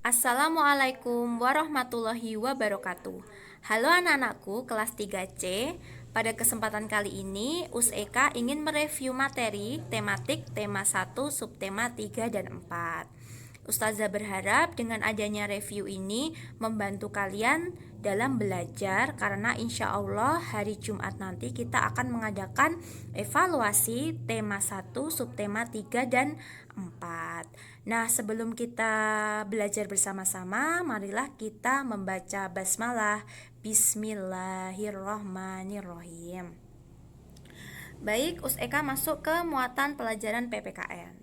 Assalamualaikum warahmatullahi wabarakatuh. Halo anak-anakku kelas 3C. Pada kesempatan kali ini USEK ingin mereview materi tematik tema 1, subtema 3 dan 4. Ustazah berharap dengan adanya review ini membantu kalian dalam belajar, karena insya Allah hari Jumat nanti kita akan mengadakan evaluasi tema 1, subtema 3 dan 4. Nah, sebelum kita belajar bersama-sama, marilah kita membaca basmalah. Bismillahirrohmanirrohim. Baik, USEK masuk ke muatan pelajaran PPKN.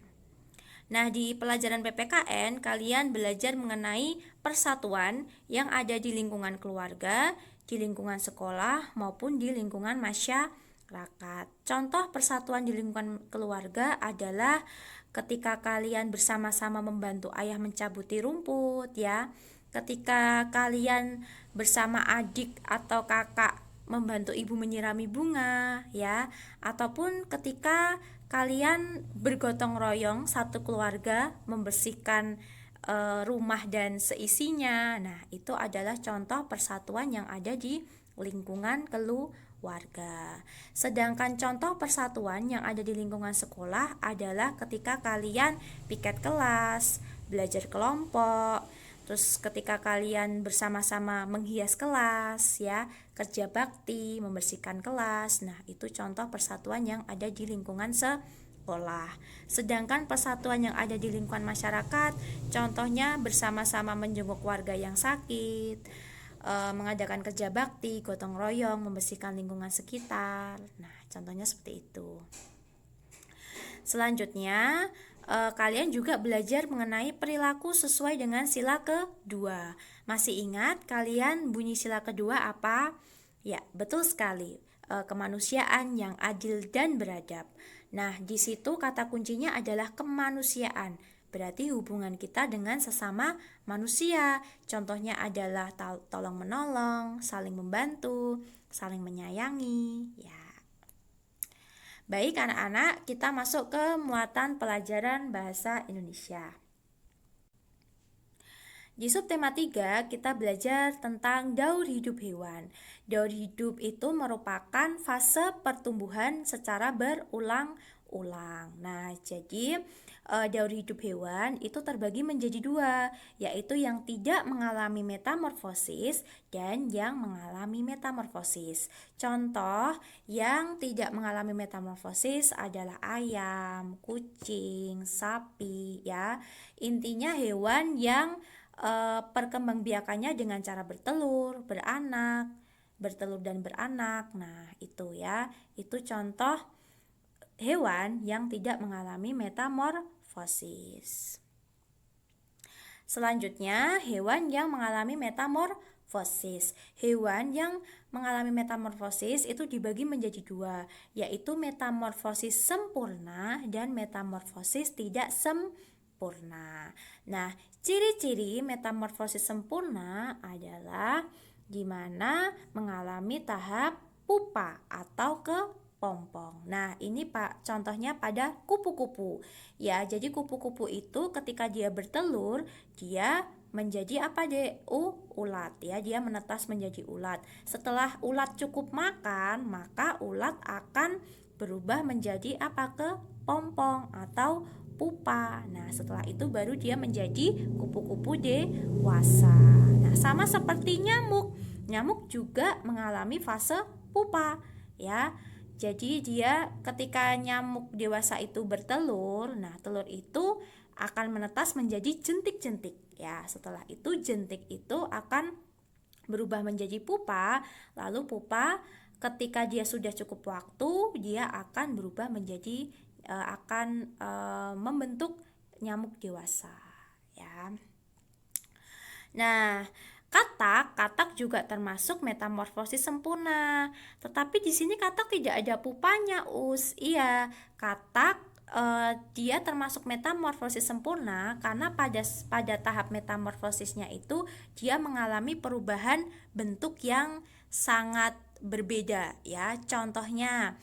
Nah, di pelajaran PPKN, kalian belajar mengenai persatuan yang ada di lingkungan keluarga, di lingkungan sekolah, maupun di lingkungan masyarakat. Contoh persatuan di lingkungan keluarga adalah ketika kalian bersama-sama membantu ayah mencabuti rumput, ya. Ketika kalian bersama adik atau kakak membantu ibu menyirami bunga, ya. Ataupun ketika kalian bergotong royong satu keluarga membersihkan rumah dan seisinya. Nah, itu adalah contoh persatuan yang ada di lingkungan keluarga. Sedangkan contoh persatuan yang ada di lingkungan sekolah adalah ketika kalian piket kelas, belajar kelompok, terus ketika kalian bersama-sama menghias kelas, ya, kerja bakti, membersihkan kelas. Nah, itu contoh persatuan yang ada di lingkungan sekolah. Sedangkan persatuan yang ada di lingkungan masyarakat, contohnya bersama-sama menjenguk warga yang sakit, mengadakan kerja bakti, gotong royong, membersihkan lingkungan sekitar. Nah, contohnya seperti itu. Selanjutnya, kalian juga belajar mengenai perilaku sesuai dengan sila kedua. Masih ingat kalian bunyi sila kedua apa? Ya, betul sekali. Kemanusiaan yang adil dan beradab. Nah, di situ kata kuncinya adalah kemanusiaan. Berarti hubungan kita dengan sesama manusia. Contohnya adalah tolong menolong, saling membantu, saling menyayangi, ya. Baik anak-anak, kita masuk ke muatan pelajaran bahasa Indonesia. Di subtema 3 kita belajar tentang daur hidup hewan. Daur hidup itu merupakan fase pertumbuhan secara berulang-ulang. Nah, jadi daur hidup hewan itu terbagi menjadi dua, yaitu yang tidak mengalami metamorfosis dan yang mengalami metamorfosis. Contoh yang tidak mengalami metamorfosis adalah ayam, kucing, sapi, ya. Intinya hewan yang perkembangbiakannya dengan cara bertelur, beranak, bertelur dan beranak. Nah, itu ya, itu contoh hewan yang tidak mengalami metamorfosis. Selanjutnya, hewan yang mengalami metamorfosis. Hewan yang mengalami metamorfosis itu dibagi menjadi dua, yaitu metamorfosis sempurna dan metamorfosis tidak sempurna. Nah, ciri-ciri metamorfosis sempurna adalah di mana mengalami tahap pupa atau kepompong. Nah, ini Pak, contohnya pada kupu-kupu. Ya, jadi kupu-kupu itu ketika dia bertelur, dia menjadi apa deh? Ulat, ya. Dia menetas menjadi ulat. Setelah ulat cukup makan, maka ulat akan berubah menjadi apa? Kepompong atau pupa. Nah, setelah itu baru dia menjadi kupu-kupu dewasa. Nah, sama seperti nyamuk. Nyamuk juga mengalami fase pupa, ya. Jadi dia ketika nyamuk dewasa itu bertelur, nah telur itu akan menetas menjadi jentik-jentik, ya. Setelah itu jentik itu akan berubah menjadi pupa, lalu pupa ketika dia sudah cukup waktu, dia akan berubah menjadi membentuk nyamuk dewasa, ya. Nah, katak juga termasuk metamorfosis sempurna. Tetapi di sini katak tidak ada pupanya, Iya, katak dia termasuk metamorfosis sempurna karena pada tahap metamorfosisnya itu dia mengalami perubahan bentuk yang sangat berbeda, ya. Contohnya,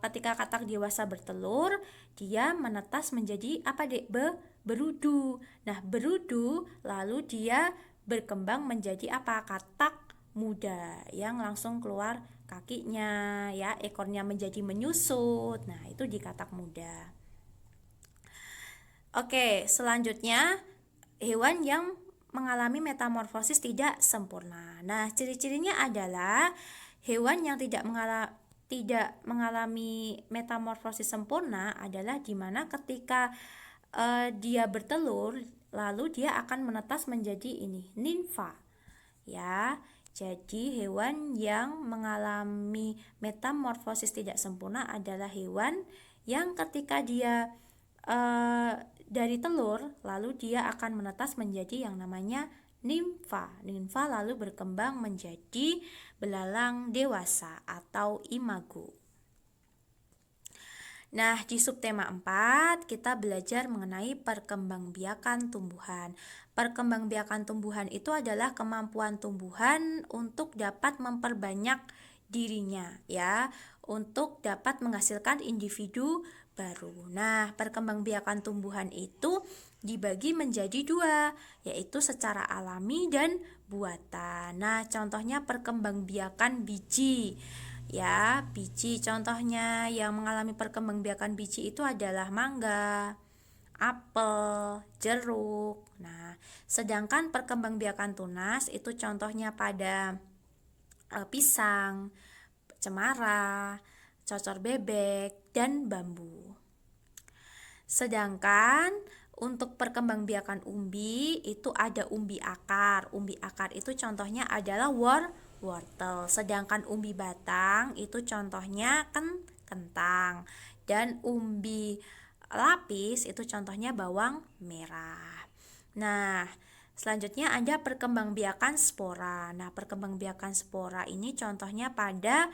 ketika katak dewasa bertelur, dia menetas menjadi apa dek? berudu. Nah, berudu lalu dia berkembang menjadi apa? Katak muda yang langsung keluar kakinya, ya, ekornya menjadi menyusut. Nah, itu di katak muda. Oke, selanjutnya hewan yang mengalami metamorfosis tidak sempurna. Nah, ciri-cirinya adalah hewan yang tidak mengalami metamorfosis sempurna adalah di mana ketika dia bertelur, lalu dia akan menetas menjadi ini, nimfa. Ya, jadi hewan yang mengalami metamorfosis tidak sempurna adalah hewan yang ketika dia dari telur, lalu dia akan menetas menjadi yang namanya nimfa. Nimfa lalu berkembang menjadi belalang dewasa atau imago. Nah, di subtema 4 kita belajar mengenai perkembangbiakan tumbuhan. Perkembangbiakan tumbuhan itu adalah kemampuan tumbuhan untuk dapat memperbanyak dirinya, ya, untuk dapat menghasilkan individu baru. Nah, perkembangbiakan tumbuhan itu dibagi menjadi dua, yaitu secara alami dan buatan. Nah, contohnya perkembangbiakan biji. Ya, biji contohnya yang mengalami perkembangbiakan biji itu adalah mangga, apel, jeruk. Nah, sedangkan perkembangbiakan tunas itu contohnya pada pisang, cemara, cocor bebek, dan bambu. Sedangkan untuk perkembangbiakan umbi itu ada umbi akar. Umbi akar itu contohnya adalah wortel. Sedangkan umbi batang itu contohnya kentang. Dan umbi lapis itu contohnya bawang merah. Nah, selanjutnya ada perkembangbiakan spora. Nah, perkembangbiakan spora ini contohnya pada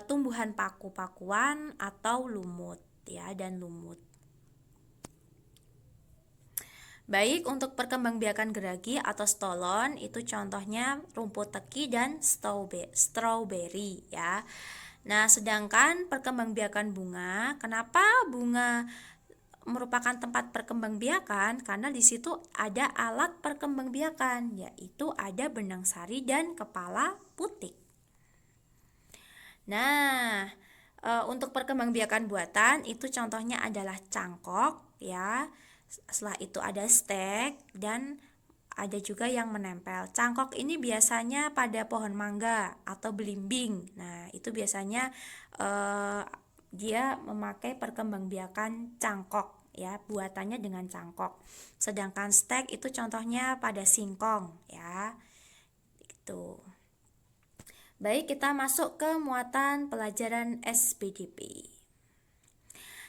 tumbuhan paku-pakuan atau lumut, ya, dan lumut. Baik, untuk perkembangbiakan geragi atau stolon itu contohnya rumput teki dan strawberry, ya. Nah, sedangkan perkembangbiakan bunga, kenapa bunga merupakan tempat perkembangbiakan? Karena di situ ada alat perkembangbiakan, yaitu ada benang sari dan kepala putik. Nah, untuk perkembangbiakan buatan itu contohnya adalah cangkok, ya. Setelah itu ada stek dan ada juga yang menempel. Cangkok ini biasanya pada pohon mangga atau belimbing. Nah, itu biasanya dia memakai perkembangbiakan cangkok, ya, buatannya dengan cangkok. Sedangkan stek itu contohnya pada singkong, ya. Gitu. Baik, kita masuk ke muatan pelajaran SPDP.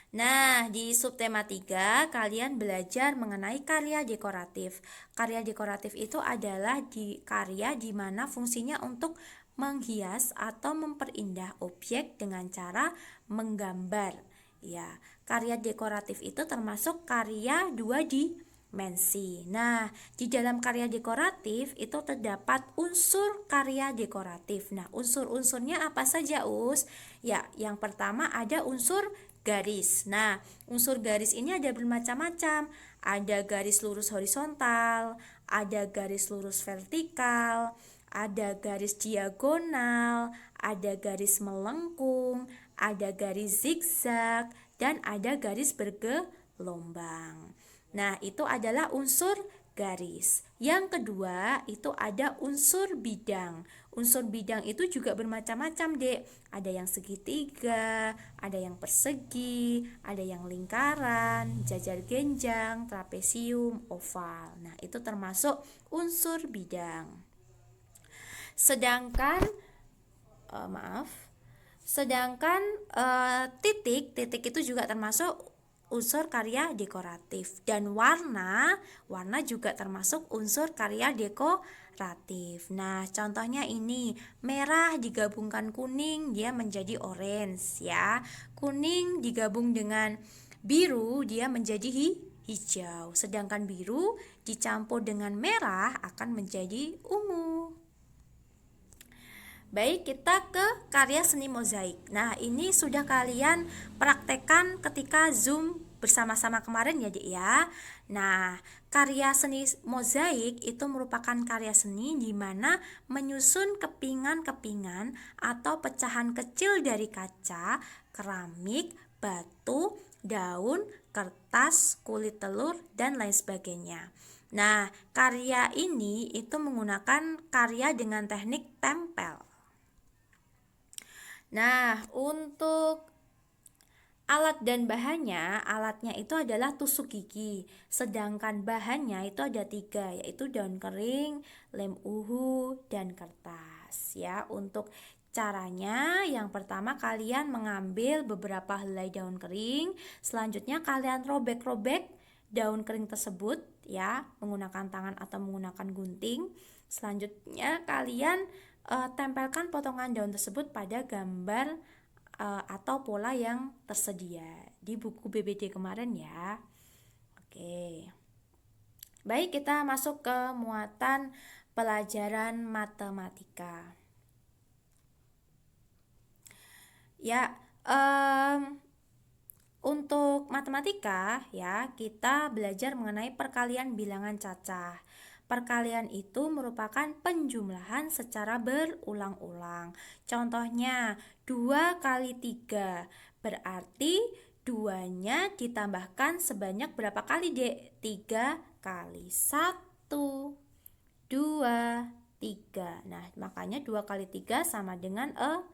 Nah, di subtema 3 kalian belajar mengenai karya dekoratif. Karya dekoratif itu adalah karya di mana fungsinya untuk menghias atau memperindah objek dengan cara menggambar. Ya, karya dekoratif itu termasuk karya dua dimensi. Nah, di dalam karya dekoratif itu terdapat unsur karya dekoratif. Nah, unsur-unsurnya apa saja, Us? Ya, yang pertama ada unsur garis. Nah, unsur garis ini ada bermacam-macam. Ada garis lurus horizontal, ada garis lurus vertikal, ada garis diagonal, ada garis melengkung, ada garis zigzag, dan ada garis bergelombang. Nah, itu adalah unsur garis. Yang kedua, itu ada unsur bidang. Unsur bidang itu juga bermacam-macam, Dek. Ada yang segitiga, ada yang persegi, ada yang lingkaran, jajar genjang, trapesium, oval. Nah, itu termasuk unsur bidang. Sedangkan titik itu juga termasuk unsur karya dekoratif, dan warna juga termasuk unsur karya dekoratif. Nah, contohnya ini merah digabungkan kuning dia menjadi orange, ya. Kuning digabung dengan biru dia menjadi hijau. Sedangkan biru dicampur dengan merah akan menjadi ungu. Baik, kita ke karya seni mozaik. Nah, ini sudah kalian praktekkan ketika Zoom bersama-sama kemarin ya, Dek ya. Nah, karya seni mozaik itu merupakan karya seni di mana menyusun kepingan-kepingan atau pecahan kecil dari kaca, keramik, batu, daun, kertas, kulit telur, dan lain sebagainya. Nah, karya ini itu menggunakan karya dengan teknik tempel. Nah, untuk alat dan bahannya, alatnya itu adalah tusuk gigi. Sedangkan bahannya itu ada 3, yaitu daun kering, lem uhu, dan kertas. Ya, untuk caranya, yang pertama kalian mengambil beberapa helai daun kering. Selanjutnya kalian robek-robek daun kering tersebut, ya, menggunakan tangan atau menggunakan gunting. Selanjutnya kalian tempelkan potongan daun tersebut pada gambar atau pola yang tersedia di buku BBD kemarin ya. Oke. Baik, kita masuk ke muatan pelajaran matematika. Ya, untuk matematika ya, kita belajar mengenai perkalian bilangan cacah. Perkalian itu merupakan penjumlahan secara berulang-ulang. Contohnya 2 kali 3, berarti 2-nya ditambahkan sebanyak berapa kali, Dek? 3 kali 1, 2, 3. Nah, makanya 2 kali 3 sama dengan 6.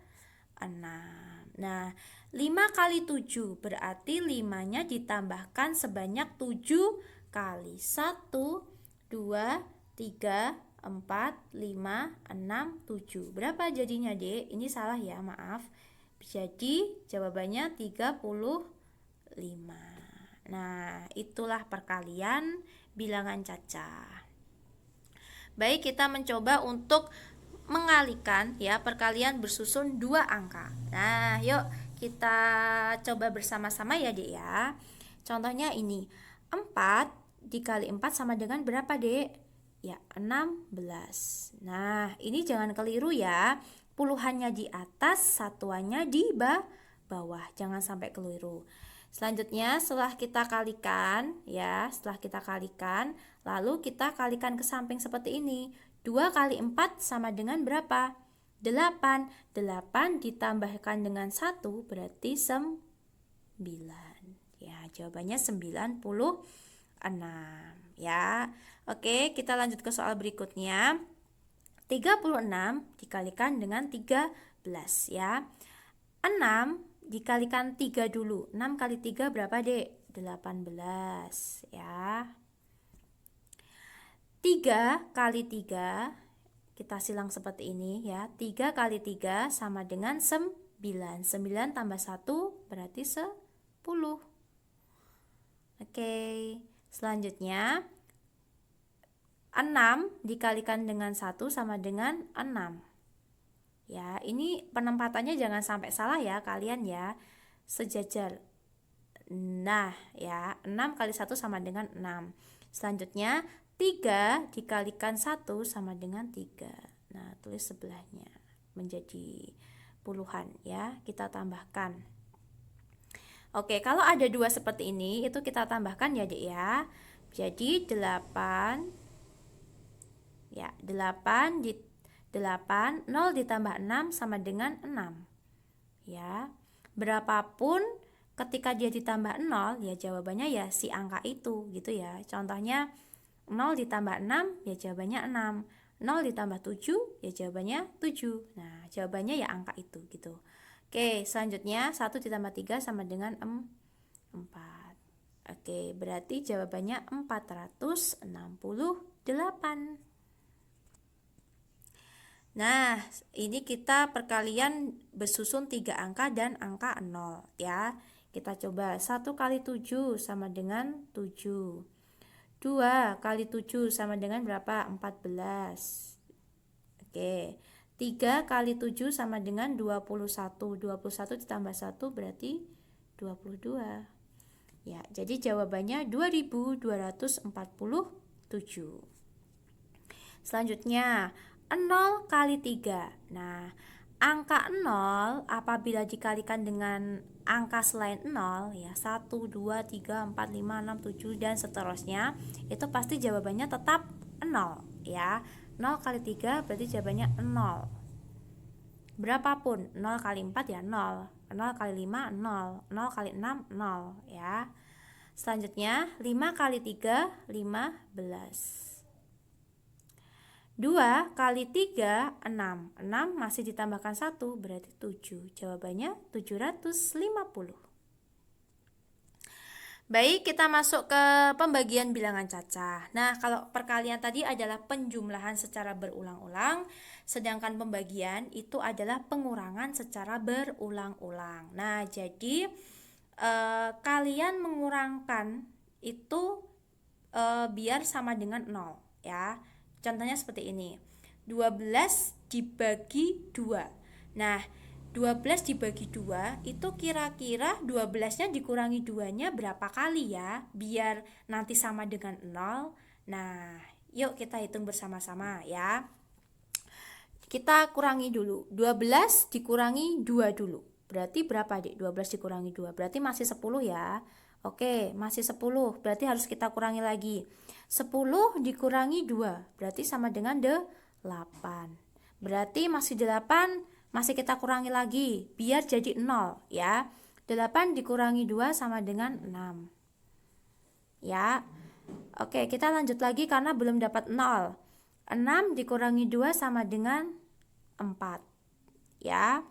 Nah, 5 kali 7 berarti 5-nya ditambahkan sebanyak 7 kali 1, 2, 3, 4, 5, 6, 7. Berapa jadinya, Dek? Ini salah ya, maaf. Jadi jawabannya 35. Nah, itulah perkalian bilangan cacah. Baik, kita mencoba untuk mengalikan ya perkalian bersusun 2 angka. Nah, yuk kita coba bersama-sama ya, Dek ya. Contohnya ini, 4 dikali 4 sama dengan berapa, Dek? Ya, 16. Nah, ini jangan keliru ya. Puluhannya di atas, satuannya di bawah. Jangan sampai keliru. Selanjutnya setelah kita kalikan ya, lalu kita kalikan ke samping seperti ini. 2 kali 4 sama dengan berapa? 8. 8 ditambahkan dengan 1 berarti 9. Ya, jawabannya 96 ya. Oke, kita lanjut ke soal berikutnya. 36 dikalikan dengan 13 ya. 6 dikalikan 3 dulu. 6 kali 3 berapa, Dek? 18 ya. 3 kali 3 kita silang seperti ini ya. 3 kali 3 sama dengan 9. 9 tambah 1 berarti 10. Oke, selanjutnya 6 dikalikan dengan 1 sama dengan 6. Ya, ini penempatannya jangan sampai salah ya kalian ya. Sejajar. Nah, ya, 6 kali 1 sama dengan 6. Selanjutnya 3 dikalikan 1 sama dengan 3. Nah, tulis sebelahnya menjadi puluhan ya, kita tambahkan. Oke, kalau ada 2 seperti ini, itu kita tambahkan ya, Dek ya. Jadi 8 ya, 8 0 ditambah 6 sama dengan 6. Ya. Berapapun ketika dia ditambah 0, ya jawabannya ya si angka itu gitu ya. Contohnya 0 ditambah 6, ya jawabannya 6. 0 ditambah 7, ya jawabannya 7. Nah, jawabannya ya angka itu gitu. Oke, selanjutnya 1 ditambah 3 sama dengan 4. Oke, berarti jawabannya 468. Nah, ini kita perkalian bersusun 3 angka dan angka 0 ya. Kita coba 1 kali 7 sama dengan 7. 2 kali 7 sama dengan berapa? 14. Oke, 3 kali 7 sama dengan 21. 21 ditambah 1 berarti 22. Ya, jadi jawabannya 2247. Selanjutnya 0 kali 3. Nah, angka 0 apabila dikalikan dengan angka selain 0 ya 1, 2, 3, 4, 5, 6, 7 dan seterusnya, itu pasti jawabannya tetap 0 ya. 0 kali 3 berarti jawabannya 0. Berapapun, 0 kali 4 ya 0, 0 kali 5 0, 0 kali 6 0 ya. Selanjutnya 5 kali 3 15. 2 kali 3 6. 6 masih ditambahkan 1 berarti 7. Jawabannya 750. Baik, kita masuk ke pembagian bilangan cacah. Nah, kalau perkalian tadi adalah penjumlahan secara berulang-ulang, sedangkan pembagian itu adalah pengurangan secara berulang-ulang. Nah, jadi kalian mengurangkan itu biar sama dengan 0 ya. Contohnya seperti ini. 12 dibagi 2. Nah, 12 dibagi 2 itu kira-kira 12-nya dikurangi 2-nya berapa kali ya? Biar nanti sama dengan 0. Nah, yuk kita hitung bersama-sama ya. Kita kurangi dulu. 12 dikurangi 2 dulu. Berarti berapa, Dik? 12 dikurangi 2. Berarti masih 10 ya. Oke, masih 10. Berarti harus kita kurangi lagi. 10 dikurangi 2. Berarti sama dengan 8. Berarti masih 8, masih kita kurangi lagi. Biar jadi 0 ya. 8 dikurangi 2 sama dengan 6. Ya. Oke, kita lanjut lagi karena belum dapat 0. 6 dikurangi 2 sama dengan 4. Ya.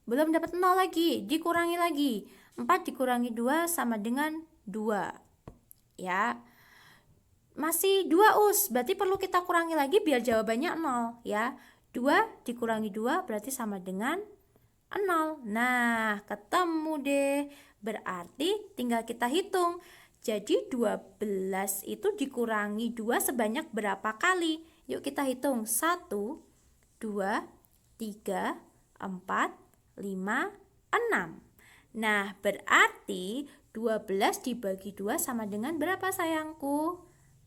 Belum dapat 0 lagi, dikurangi lagi. 4 dikurangi 2 sama dengan 2. Ya. Masih 2 us, berarti perlu kita kurangi lagi biar jawabannya 0 ya. 2 dikurangi 2 berarti sama dengan 0. Nah, ketemu deh. Berarti tinggal kita hitung. Jadi 12 itu dikurangi 2 sebanyak berapa kali? Yuk kita hitung. 1, 2, 3, 4, 5, 6. Nah, berarti 12 dibagi 2 sama dengan berapa sayangku?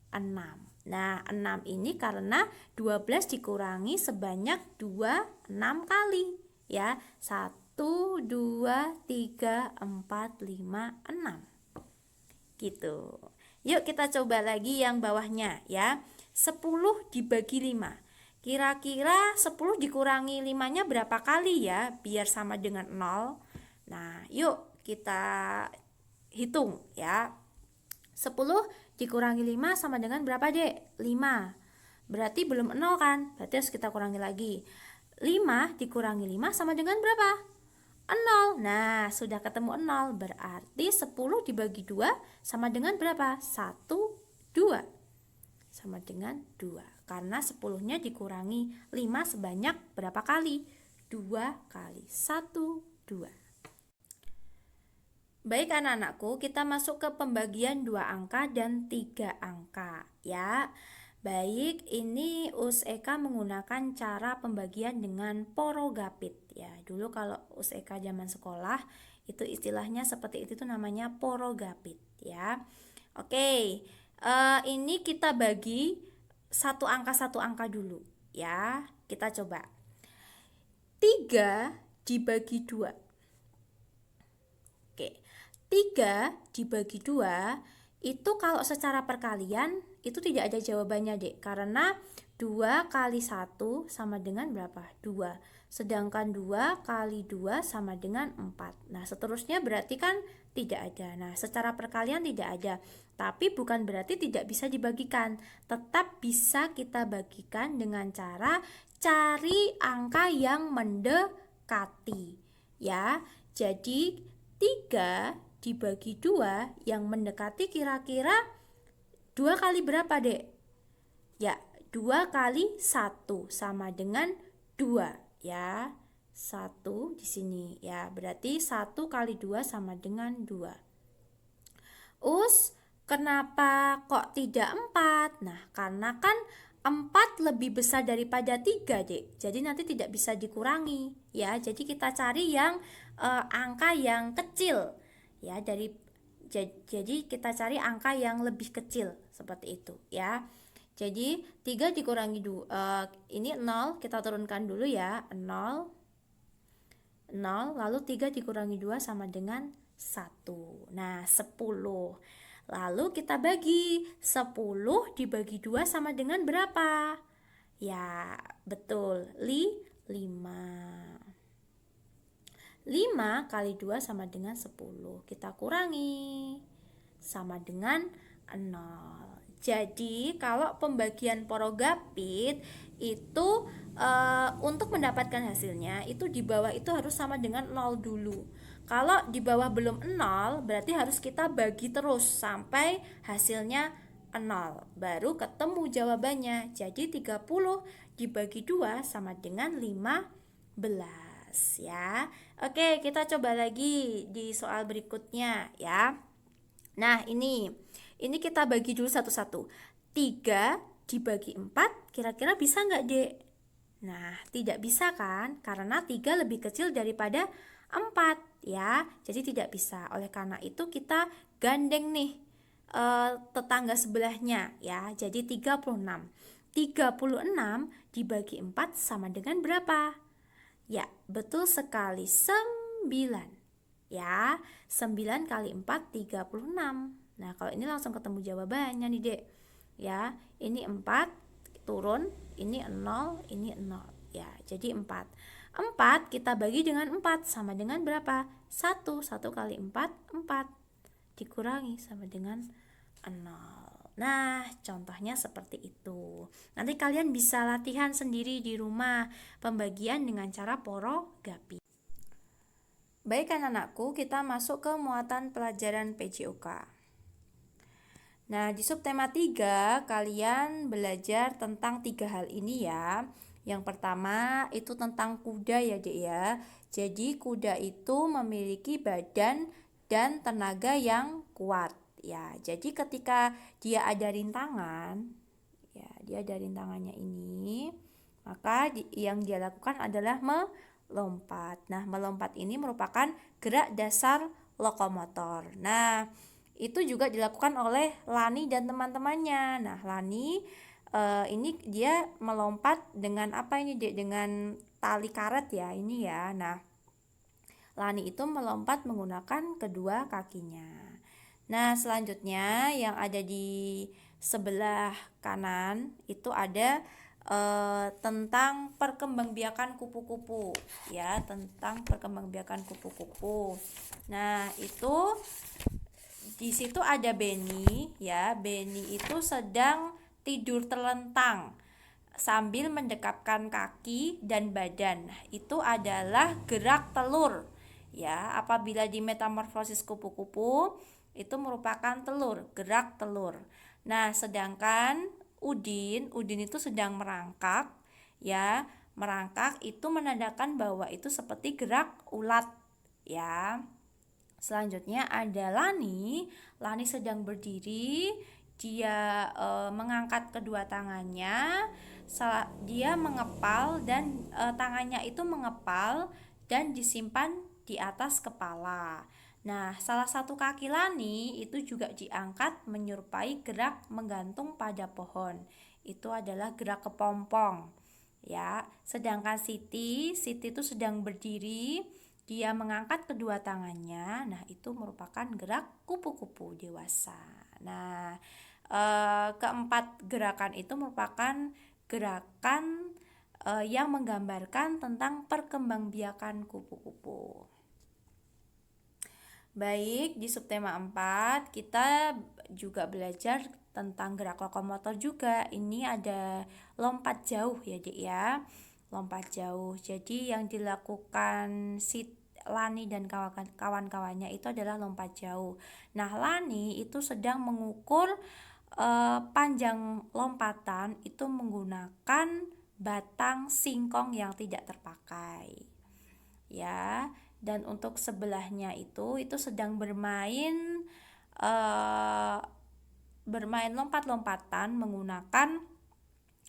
6. Nah, 6 ini karena 12 dikurangi sebanyak 6 kali. Ya, 1, 2, 3, 4, 5, 6. Gitu. Yuk kita coba lagi yang bawahnya ya. 10 dibagi 5. Kira-kira 10 dikurangi 5-nya berapa kali ya biar sama dengan 0? Nah, yuk kita hitung ya. 10 dikurangi 5 sama dengan berapa, Dek? 5. Berarti belum 0 kan? Berarti harus kita kurangi lagi. 5 dikurangi 5 sama dengan berapa? 0. Nah, sudah ketemu 0. Berarti 10 dibagi 2 sama dengan berapa? 1, 2. Sama dengan 2. Karena 10-nya dikurangi 5 sebanyak berapa kali? 2 kali. 1, 2. Baik anak-anakku, kita masuk ke pembagian 2 angka dan 3 angka ya. Baik, ini Us Eka menggunakan cara pembagian dengan porogapit ya. Dulu kalau Us Eka zaman sekolah itu istilahnya seperti itu tuh namanya porogapit ya. Oke, ini kita bagi satu angka dulu ya. Kita coba. 3 dibagi 2. Oke. 3 dibagi 2 itu kalau secara perkalian itu tidak ada jawabannya, Dek. Karena 2 kali 1 sama dengan berapa? 2. Sedangkan 2 kali 2 sama dengan 4. Nah, seterusnya berarti kan tidak ada. Nah, secara perkalian tidak ada. Tapi bukan berarti tidak bisa dibagikan. Tetap bisa kita bagikan dengan cara cari angka yang mendekati. Ya, jadi 3 dibagi 2 yang mendekati kira-kira 2 kali berapa, Dek? Ya, 2 kali 1 sama dengan 2 ya. 1 di sini ya. Berarti 1 kali 2 sama dengan 2. Kenapa kok tidak 4? Nah, karena kan 4 lebih besar daripada 3, Dek. Jadi nanti tidak bisa dikurangi ya. Jadi kita cari yang angka yang kecil. Ya, jadi kita cari angka yang lebih kecil seperti itu ya. Jadi 3 dikurangi 2, ini 0, kita turunkan dulu ya, 0, 0, lalu 3 dikurangi 2 sama dengan 1. Nah, 10. Lalu kita bagi, 10 dibagi 2 sama dengan berapa? Ya, betul, 5. 5 kali 2 sama dengan 10. Kita kurangi, sama dengan 0. Jadi kalau pembagian porogapit itu untuk mendapatkan hasilnya itu di bawah itu harus sama dengan 0 dulu. Kalau di bawah belum 0 berarti harus kita bagi terus sampai hasilnya 0. Baru ketemu jawabannya. Jadi 30 dibagi 2 sama dengan 15 ya. Oke, kita coba lagi di soal berikutnya ya. Nah, ini kita bagi dulu satu-satu. 3 dibagi 4, kira-kira bisa nggak, Dek? Nah, tidak bisa kan? Karena 3 lebih kecil daripada 4 ya. Jadi tidak bisa. Oleh karena itu kita gandeng nih tetangga sebelahnya ya. Jadi 36. 36 dibagi 4 sama dengan berapa? Ya, betul sekali, 9. Ya, 9 kali 4, 36. Nah, kalau ini langsung ketemu jawabannya nih, Dek. Ya, ini 4 turun, ini 0, ini 0. Ya, jadi 4. 4 kita bagi dengan 4 sama dengan berapa? 1. 1 kali 4, 4. Dikurangi sama dengan 0. Nah, contohnya seperti itu. Nanti kalian bisa latihan sendiri di rumah pembagian dengan cara porogapit. Baik anak-anakku, kita masuk ke muatan pelajaran PJOK. Nah, di subtema 3 kalian belajar tentang 3 hal ini ya. Yang pertama itu tentang kuda ya, Dek ya. Jadi kuda itu memiliki badan dan tenaga yang kuat. Ya, jadi ketika dia ada rintangan, ya, dia ada rintangannya ini, maka yang dia lakukan adalah melompat. Nah, melompat ini merupakan gerak dasar lokomotor. Nah, itu juga dilakukan oleh Lani dan teman-temannya. Nah, Lani ini dia melompat dengan apa ini, Dek? Dengan tali karet ya, ini ya. Nah, Lani itu melompat menggunakan kedua kakinya. Nah, selanjutnya yang ada di sebelah kanan itu ada tentang perkembangbiakan kupu-kupu ya, tentang perkembangbiakan kupu-kupu. Nah, itu di situ ada Benny ya. Benny itu sedang tidur terlentang sambil mendekapkan kaki dan badan. Nah, itu adalah gerak telur. Ya, apabila di metamorfosis kupu-kupu itu merupakan telur, gerak telur. Nah, sedangkan Udin itu sedang merangkak, ya. Merangkak itu menandakan bahwa itu seperti gerak ulat, ya. Selanjutnya ada Lani. Lani sedang berdiri, dia mengangkat kedua tangannya, dia mengepal dan tangannya itu mengepal dan disimpan di atas kepala. Nah, salah satu kaki Lani itu juga diangkat menyerupai gerak menggantung pada pohon. Itu adalah gerak kepompong. Ya, sedangkan Siti itu sedang berdiri, dia mengangkat kedua tangannya. Nah, itu merupakan gerak kupu-kupu dewasa. Nah, keempat gerakan itu merupakan gerakan yang menggambarkan tentang perkembangbiakan kupu-kupu. Baik, di subtema 4 kita juga belajar tentang gerak lokomotor juga. Ini ada lompat jauh ya, Dek ya. Lompat jauh. Jadi yang dilakukan si Lani dan kawan-kawannya itu adalah lompat jauh. Nah, Lani itu sedang mengukur panjang lompatan itu menggunakan batang singkong yang tidak terpakai. Ya, dan untuk sebelahnya itu sedang bermain lompat-lompatan menggunakan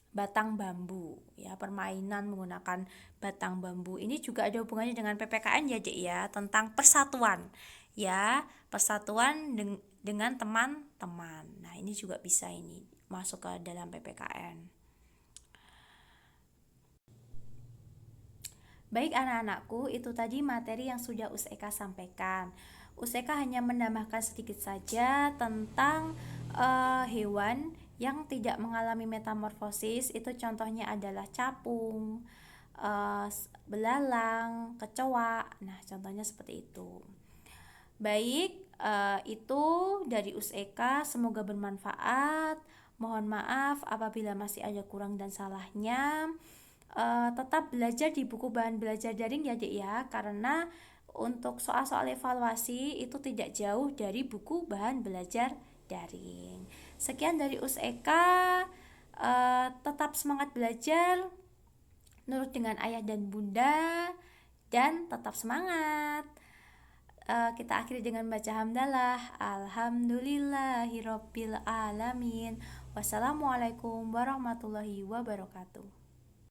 batang bambu ya, permainan menggunakan batang bambu. Ini juga ada hubungannya dengan PPKN ya, Dek ya, tentang persatuan ya, persatuan dengan teman teman. Nah, ini juga bisa ini masuk ke dalam PPKN. Baik anak-anakku, itu tadi materi yang sudah USEKA sampaikan. USEKA hanya menambahkan sedikit saja tentang hewan yang tidak mengalami metamorfosis. Itu contohnya adalah capung, belalang, kecoa. Nah, contohnya seperti itu. Baik, itu dari USEKA. Semoga bermanfaat. Mohon maaf apabila masih ada kurang dan salahnya. Tetap belajar di buku bahan belajar daring ya Dek ya, karena untuk soal-soal evaluasi itu tidak jauh dari buku bahan belajar daring. Sekian dari USEKA. Tetap semangat belajar, nurut dengan ayah dan bunda, dan tetap semangat. Kita akhiri dengan baca hamdalah. Alhamdulillahirabbil alamin. Wassalamualaikum warahmatullahi wabarakatuh.